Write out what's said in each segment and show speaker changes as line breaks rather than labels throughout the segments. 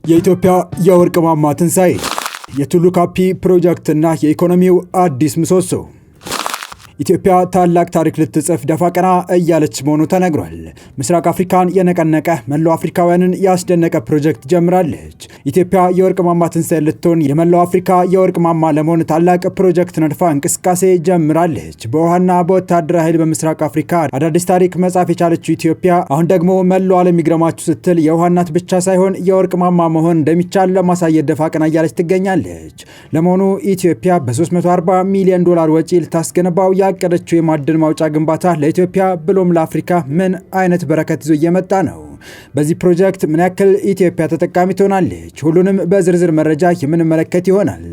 የኢትዮጵያ የወርቅ ማማ ትንሳኤ፣ የቱሉ ካፒ ፕሮጀክትና የኢኮኖሚው አዲስ ምሰሶ። ኢትዮጵያ ታላቅ ታሪክ ልትጽፍ ደፋ ቀና እያለች መሆኑ ተነግሯል። ምስራቅ አፍሪካን የነቀነቀ መላው አፍሪካውያንን ያስደነቀ ፕሮጀክት ጀምራለች። ኢትዮጵያ የወርቅ ማማ ትንሳኤ ልትሆን የመላው አፍሪካ የወርቅ ማማ ለመሆን ታላቅ ፕሮጀክት ነድፋ እንቅስቃሴ ጀምራለች። በውሃና በወታደራዊ ኃይል በምስራቅ አፍሪካ አዳዲስ ታሪክ መጻፍ የቻለችው ኢትዮጵያ አሁን ደግሞ መላው ዓለም ይግረማችሁ ስትል የውሃ እናት ብቻ ሳይሆን የወርቅ ማማ መሆን እንደሚቻል ለማሳየት ደፋ ቀና እያለች ትገኛለች። ለመሆኑ ኢትዮጵያ በ340 ሚሊዮን ዶላር ወጪ ልታስገነባው ያቀደችው የማዕድን ማውጫ ግንባታ ለኢትዮጵያ ብሎም ለአፍሪካ ምን አይነት በረከት ይዞ እየመጣ ነው? በዚህ ፕሮጀክት ምን ያክል ኢትዮጵያ ተጠቃሚ ትሆናለች? ሁሉንም በዝርዝር መረጃ የምንመለከት ይሆናል።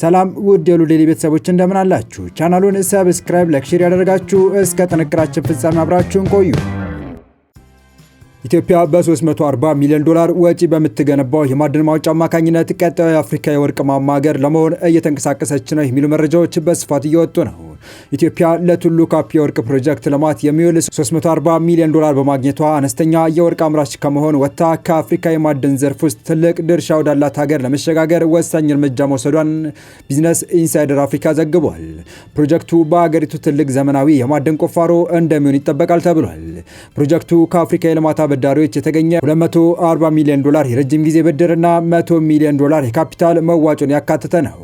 ሰላም ውድ የሉል ዴይሊ ቤተሰቦች እንደምን አላችሁ? ቻናሉን ሰብስክራይብ፣ ላይክ፣ ሼር ያደረጋችሁ እስከ ጥንቅራችን ፍጻሜ አብራችሁን ቆዩ። ኢትዮጵያ በ340 ሚሊዮን ዶላር ወጪ በምትገነባው የማዕድን ማውጫ አማካኝነት ቀጣዩ የአፍሪካ የወርቅ ማማ ሀገር ለመሆን እየተንቀሳቀሰች ነው የሚሉ መረጃዎች በስፋት እየወጡ ነው። ኢትዮጵያ ለቱሉ ካፒ የወርቅ ፕሮጀክት ልማት የሚውል 340 ሚሊዮን ዶላር በማግኘቷ አነስተኛ የወርቅ አምራች ከመሆን ወጥታ ከአፍሪካ የማዕድን ዘርፍ ውስጥ ትልቅ ድርሻ ወዳላት ሀገር ለመሸጋገር ወሳኝ እርምጃ መውሰዷን ቢዝነስ ኢንሳይደር አፍሪካ ዘግቧል። ፕሮጀክቱ በአገሪቱ ትልቅ ዘመናዊ የማዕድን ቁፋሮ እንደሚሆን ይጠበቃል ተብሏል። ፕሮጀክቱ ከአፍሪካ የልማት አበዳሪዎች የተገኘ 240 ሚሊዮን ዶላር የረጅም ጊዜ ብድርና 100 ሚሊዮን ዶላር የካፒታል መዋጮን ያካተተ ነው።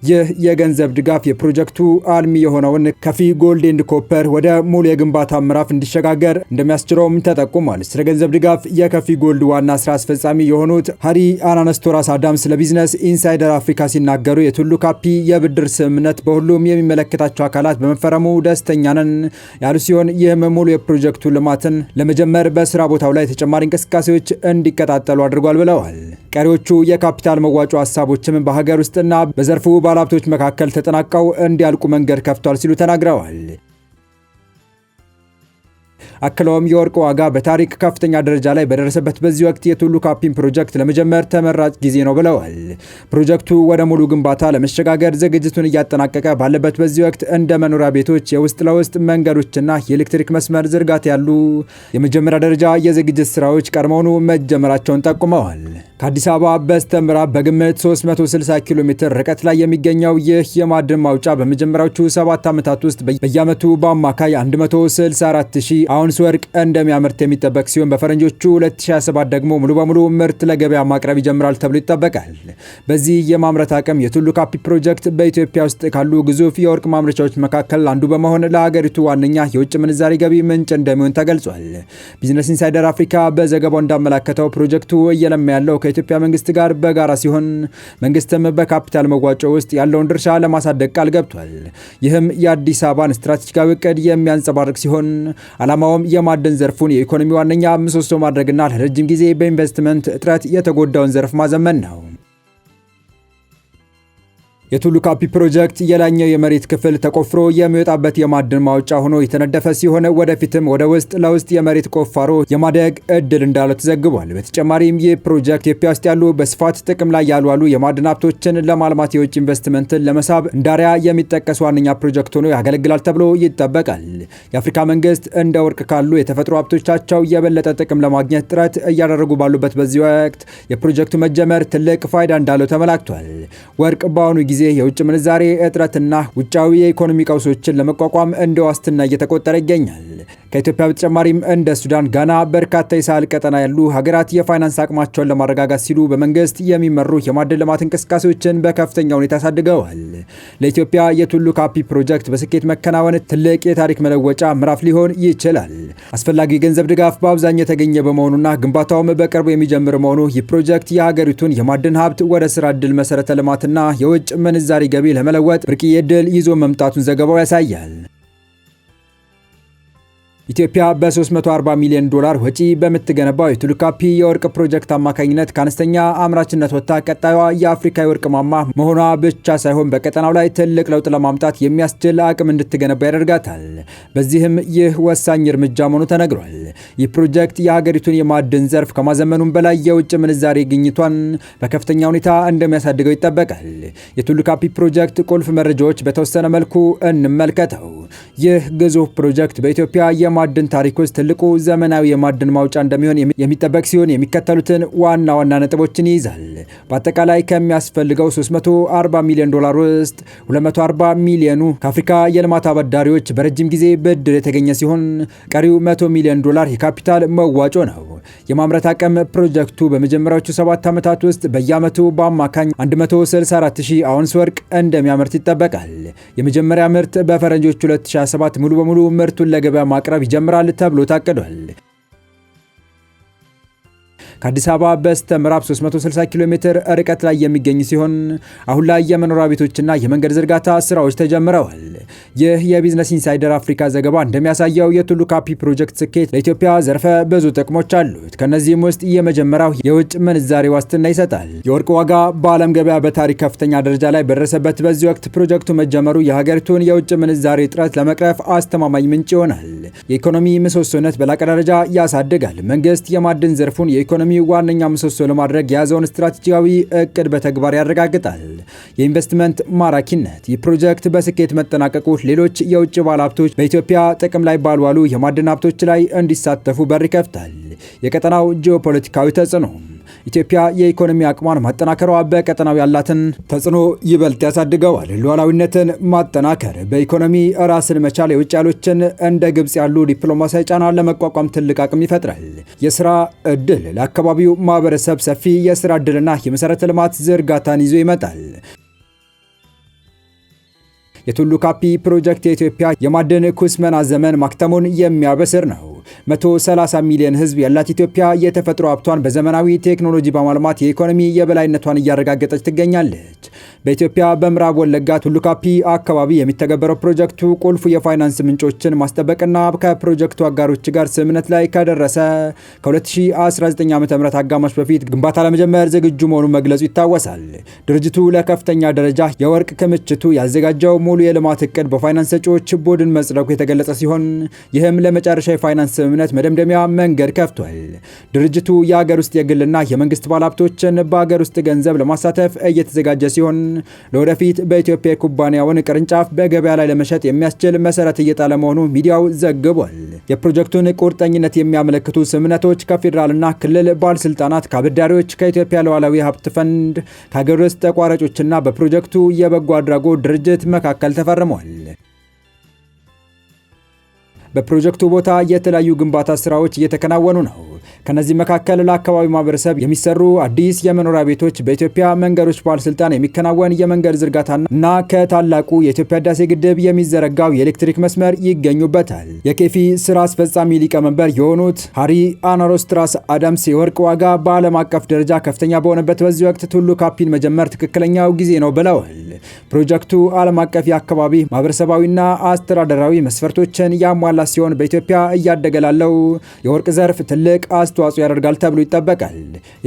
ይህ የገንዘብ ድጋፍ የፕሮጀክቱ አልሚ የሆነውን ከፊ ጎልድ ኤንድ ኮፐር ወደ ሙሉ የግንባታ ምዕራፍ እንዲሸጋገር እንደሚያስችለውም ተጠቁሟል። ስለ ገንዘብ ድጋፍ የከፊ ጎልድ ዋና ስራ አስፈጻሚ የሆኑት ሃሪ አናነስቶራስ አዳምስ ለቢዝነስ ኢንሳይደር አፍሪካ ሲናገሩ የቱሉ ካፒ የብድር ስምምነት በሁሉም የሚመለከታቸው አካላት በመፈረሙ ደስተኛ ነን ያሉ ሲሆን ይህም ሙሉ የፕሮጀክቱ ልማትን ለመጀመር በስራ ቦታው ላይ ተጨማሪ እንቅስቃሴዎች እንዲቀጣጠሉ አድርጓል ብለዋል። ቀሪዎቹ የካፒታል መዋጮ ሀሳቦችም በሀገር ውስጥና በዘርፉ ባለሀብቶች መካከል ተጠናቀው እንዲያልቁ መንገድ ከፍቷል ሲሉ ተናግረዋል። አክለውም የወርቅ ዋጋ በታሪክ ከፍተኛ ደረጃ ላይ በደረሰበት በዚህ ወቅት የቱሉ ካፒን ፕሮጀክት ለመጀመር ተመራጭ ጊዜ ነው ብለዋል። ፕሮጀክቱ ወደ ሙሉ ግንባታ ለመሸጋገር ዝግጅቱን እያጠናቀቀ ባለበት በዚህ ወቅት እንደ መኖሪያ ቤቶች፣ የውስጥ ለውስጥ መንገዶችና የኤሌክትሪክ መስመር ዝርጋታ ያሉ የመጀመሪያ ደረጃ የዝግጅት ስራዎች ቀድሞውኑ መጀመራቸውን ጠቁመዋል። ከአዲስ አበባ በስተ ምዕራብ በግምት 360 ኪሎ ሜትር ርቀት ላይ የሚገኘው ይህ የማዕድን ማውጫ በመጀመሪያዎቹ 7 ዓመታት ውስጥ በየዓመቱ በአማካይ 164,000 አውንስ ወርቅ እንደሚያመርት የሚጠበቅ ሲሆን በፈረንጆቹ 2027 ደግሞ ሙሉ በሙሉ ምርት ለገበያ ማቅረብ ይጀምራል ተብሎ ይጠበቃል። በዚህ የማምረት አቅም የቱሉ ካፒ ፕሮጀክት በኢትዮጵያ ውስጥ ካሉ ግዙፍ የወርቅ ማምረቻዎች መካከል አንዱ በመሆን ለሀገሪቱ ዋነኛ የውጭ ምንዛሪ ገቢ ምንጭ እንደሚሆን ተገልጿል። ቢዝነስ ኢንሳይደር አፍሪካ በዘገባው እንዳመላከተው ፕሮጀክቱ እየለማ ያለው ከኢትዮጵያ መንግስት ጋር በጋራ ሲሆን መንግስትም በካፒታል መዋጮ ውስጥ ያለውን ድርሻ ለማሳደግ ቃል ገብቷል። ይህም የአዲስ አበባን ስትራቴጂካዊ እቅድ የሚያንጸባርቅ ሲሆን ዓላማውም የማዕድን ዘርፉን የኢኮኖሚ ዋነኛ ምሰሶ ማድረግና ለረጅም ጊዜ በኢንቨስትመንት እጥረት የተጎዳውን ዘርፍ ማዘመን ነው። የቱሉ ካፒ ፕሮጀክት የላይኛው የመሬት ክፍል ተቆፍሮ የሚወጣበት የማዕድን ማውጫ ሆኖ የተነደፈ ሲሆን ወደፊትም ወደ ውስጥ ለውስጥ የመሬት ቁፋሮ የማደግ እድል እንዳለው ተዘግቧል። በተጨማሪም ይህ ፕሮጀክት ኢትዮጵያ ውስጥ ያሉ በስፋት ጥቅም ላይ ያልዋሉ የማዕድን ሀብቶችን ለማልማት የውጭ ኢንቨስትመንትን ለመሳብ እንዳሪያ የሚጠቀስ ዋነኛ ፕሮጀክት ሆኖ ያገለግላል ተብሎ ይጠበቃል። የአፍሪካ መንግስት እንደ ወርቅ ካሉ የተፈጥሮ ሀብቶቻቸው የበለጠ ጥቅም ለማግኘት ጥረት እያደረጉ ባሉበት በዚህ ወቅት የፕሮጀክቱ መጀመር ትልቅ ፋይዳ እንዳለው ተመላክቷል። ወርቅ በአሁኑ ጊዜ የውጭ ምንዛሬ እጥረትና ውጫዊ የኢኮኖሚ ቀውሶችን ለመቋቋም እንደ ዋስትና እየተቆጠረ ይገኛል። ከኢትዮጵያ በተጨማሪም እንደ ሱዳን፣ ጋና በርካታ የሳህል ቀጠና ያሉ ሀገራት የፋይናንስ አቅማቸውን ለማረጋጋት ሲሉ በመንግስት የሚመሩ የማዕድን ልማት እንቅስቃሴዎችን በከፍተኛ ሁኔታ አሳድገዋል። ለኢትዮጵያ የቱሉ ካፒ ፕሮጀክት በስኬት መከናወን ትልቅ የታሪክ መለወጫ ምዕራፍ ሊሆን ይችላል። አስፈላጊ የገንዘብ ድጋፍ በአብዛኛው የተገኘ በመሆኑና ግንባታውም በቅርቡ የሚጀምር መሆኑ ይህ ፕሮጀክት የሀገሪቱን የማዕድን ሀብት ወደ ስራ ዕድል፣ መሰረተ ልማትና የውጭ ምንዛሪ ገቢ ለመለወጥ ብርቅዬ ዕድል ይዞ መምጣቱን ዘገባው ያሳያል። ኢትዮጵያ በ340 ሚሊዮን ዶላር ወጪ በምትገነባው የቱሉ ካፒ የወርቅ ፕሮጀክት አማካኝነት ከአነስተኛ አምራችነት ወጥታ ቀጣዩዋ የአፍሪካ የወርቅ ማማ መሆኗ ብቻ ሳይሆን በቀጠናው ላይ ትልቅ ለውጥ ለማምጣት የሚያስችል አቅም እንድትገነባ ያደርጋታል። በዚህም ይህ ወሳኝ እርምጃ መሆኑ ተነግሯል። ይህ ፕሮጀክት የሀገሪቱን የማዕድን ዘርፍ ከማዘመኑም በላይ የውጭ ምንዛሬ ግኝቷን በከፍተኛ ሁኔታ እንደሚያሳድገው ይጠበቃል። የቱሉ ካፒ ፕሮጀክት ቁልፍ መረጃዎች በተወሰነ መልኩ እንመልከተው። ይህ ግዙፍ ፕሮጀክት በኢትዮጵያ የማዕድን ታሪክ ውስጥ ትልቁ ዘመናዊ የማዕድን ማውጫ እንደሚሆን የሚጠበቅ ሲሆን የሚከተሉትን ዋና ዋና ነጥቦችን ይይዛል። በአጠቃላይ ከሚያስፈልገው $340 ሚሊዮን ውስጥ $240 ሚሊዮኑ ከአፍሪካ የልማት አበዳሪዎች በረጅም ጊዜ ብድር የተገኘ ሲሆን ቀሪው $100 ሚሊዮን የካፒታል መዋጮ ነው። የማምረት አቅም ፕሮጀክቱ በመጀመሪያዎቹ 7 ዓመታት ውስጥ በየዓመቱ በአማካኝ 164,000 አውንስ ወርቅ እንደሚያመርት ይጠበቃል። የመጀመሪያ ምርት በፈረንጆቹ 2027 ሙሉ በሙሉ ምርቱን ለገበያ ማቅረብ ይጀምራል ተብሎ ታቅዷል። ከአዲስ አበባ በስተ ምዕራብ 360 ኪሎ ሜትር ርቀት ላይ የሚገኝ ሲሆን አሁን ላይ የመኖሪያ ቤቶችና የመንገድ ዝርጋታ ስራዎች ተጀምረዋል። ይህ የቢዝነስ ኢንሳይደር አፍሪካ ዘገባ እንደሚያሳየው የቱሉ ካፒ ፕሮጀክት ስኬት ለኢትዮጵያ ዘርፈ ብዙ ጥቅሞች አሉት። ከነዚህም ውስጥ የመጀመሪያው የውጭ ምንዛሬ ዋስትና ይሰጣል። የወርቅ ዋጋ በዓለም ገበያ በታሪክ ከፍተኛ ደረጃ ላይ በደረሰበት በዚህ ወቅት ፕሮጀክቱ መጀመሩ የሀገሪቱን የውጭ ምንዛሬ እጥረት ለመቅረፍ አስተማማኝ ምንጭ ይሆናል። የኢኮኖሚ ምሰሶነት በላቀ ደረጃ ያሳድጋል። መንግስት የማዕድን ዘርፉን የኢኮኖሚ ዋነኛ ምሰሶ ለማድረግ የያዘውን ስትራቴጂያዊ እቅድ በተግባር ያረጋግጣል። የኢንቨስትመንት ማራኪነት ይህ ፕሮጀክት በስኬት መጠናቀቁ ሌሎች የውጭ ባለሀብቶች በኢትዮጵያ ጥቅም ላይ ባልዋሉ የማዕድን ሀብቶች ላይ እንዲሳተፉ በር ይከፍታል። የቀጠናው ጂኦፖለቲካዊ ተጽዕኖ ኢትዮጵያ የኢኮኖሚ አቅሟን ማጠናከሯ በቀጠናው ያላትን ተጽዕኖ ይበልጥ ያሳድገዋል። ሉዓላዊነትን ማጠናከር በኢኮኖሚ ራስን መቻል የውጭ ኃይሎችን እንደ ግብጽ ያሉ ዲፕሎማሲያዊ ጫና ለመቋቋም ትልቅ አቅም ይፈጥራል። የስራ ዕድል ለአካባቢው ማህበረሰብ ሰፊ የስራ ዕድልና የመሰረተ ልማት ዝርጋታን ይዞ ይመጣል። የቱሉ ካፒ ፕሮጀክት የኢትዮጵያ የማዕድን ኩስመና ዘመን ማክተሙን የሚያበስር ነው። 130 ሚሊዮን ሕዝብ ያላት ኢትዮጵያ የተፈጥሮ ሀብቷን በዘመናዊ ቴክኖሎጂ በማልማት የኢኮኖሚ የበላይነቷን እያረጋገጠች ትገኛለች። በኢትዮጵያ በምዕራብ ወለጋ ቱሉ ካፒ አካባቢ የሚተገበረው ፕሮጀክቱ ቁልፉ የፋይናንስ ምንጮችን ማስጠበቅና ከፕሮጀክቱ አጋሮች ጋር ስምምነት ላይ ከደረሰ ከ2019 ዓ.ም አጋማሽ በፊት ግንባታ ለመጀመር ዝግጁ መሆኑን መግለጹ ይታወሳል። ድርጅቱ ለከፍተኛ ደረጃ የወርቅ ክምችቱ ያዘጋጀው ሙሉ የልማት እቅድ በፋይናንስ ሰጪዎች ቡድን መጽደቁ የተገለጸ ሲሆን ይህም ለመጨረሻ የፋይናንስ ስምምነት መደምደሚያ መንገድ ከፍቷል። ድርጅቱ የሀገር ውስጥ የግልና የመንግስት ባለሀብቶችን በሀገር ውስጥ ገንዘብ ለማሳተፍ እየተዘጋጀ ሲሆን ለወደፊት በኢትዮጵያ የኩባንያውን ቅርንጫፍ በገበያ ላይ ለመሸጥ የሚያስችል መሰረት እየጣለ መሆኑ ሚዲያው ዘግቧል። የፕሮጀክቱን ቁርጠኝነት የሚያመለክቱ ስምምነቶች ከፌዴራልና ክልል ባለስልጣናት፣ ከአበዳሪዎች፣ ከኢትዮጵያ ሉዓላዊ ሀብት ፈንድ፣ ከሀገር ውስጥ ተቋራጮችና በፕሮጀክቱ የበጎ አድራጎት ድርጅት መካከል ተፈርሟል። በፕሮጀክቱ ቦታ የተለያዩ ግንባታ ስራዎች እየተከናወኑ ነው። ከነዚህ መካከል ለአካባቢው ማህበረሰብ የሚሰሩ አዲስ የመኖሪያ ቤቶች፣ በኢትዮጵያ መንገዶች ባለስልጣን የሚከናወን የመንገድ ዝርጋታና እና ከታላቁ የኢትዮጵያ ህዳሴ ግድብ የሚዘረጋው የኤሌክትሪክ መስመር ይገኙበታል። የኬፊ ስራ አስፈጻሚ ሊቀመንበር የሆኑት ሃሪ አናሮስትራስ አዳምስ የወርቅ ዋጋ በዓለም አቀፍ ደረጃ ከፍተኛ በሆነበት በዚህ ወቅት ቱሉ ካፒን መጀመር ትክክለኛው ጊዜ ነው ብለዋል። ፕሮጀክቱ ዓለም አቀፍ የአካባቢ ማህበረሰባዊና አስተዳደራዊ መስፈርቶችን ያሟላ ሲሆን በኢትዮጵያ እያደገ ላለው የወርቅ ዘርፍ ትልቅ አስተዋጽኦ ያደርጋል ተብሎ ይጠበቃል።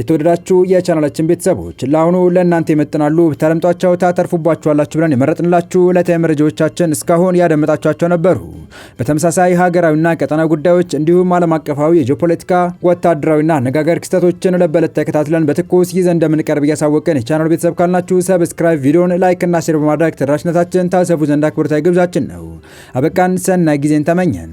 የተወደዳችሁ የቻናላችን ቤተሰቦች ለአሁኑ ለእናንተ ይመጥናሉ ብታደምጧቸው ታተርፉባችኋላችሁ ብለን የመረጥንላችሁ ዕለታዊ መረጃዎቻችን እስካሁን ያደመጣችኋቸው ነበሩ። በተመሳሳይ ሀገራዊና ቀጠናዊ ጉዳዮች እንዲሁም ዓለም አቀፋዊ የጂኦፖለቲካ ወታደራዊና አነጋጋሪ ክስተቶችን ለበለት ተከታትለን በትኩስ ይዘን እንደምንቀርብ እያሳወቅን የቻናሉ ቤተሰብ ካልናችሁ ሰብስክራይብ፣ ቪዲዮን ላይክ እና ሼር በማድረግ ተደራሽነታችን ታሰፉ ዘንድ አክብሮታዊ ግብዣችን ነው። አበቃን። ሰናይ ጊዜን ተመኘን።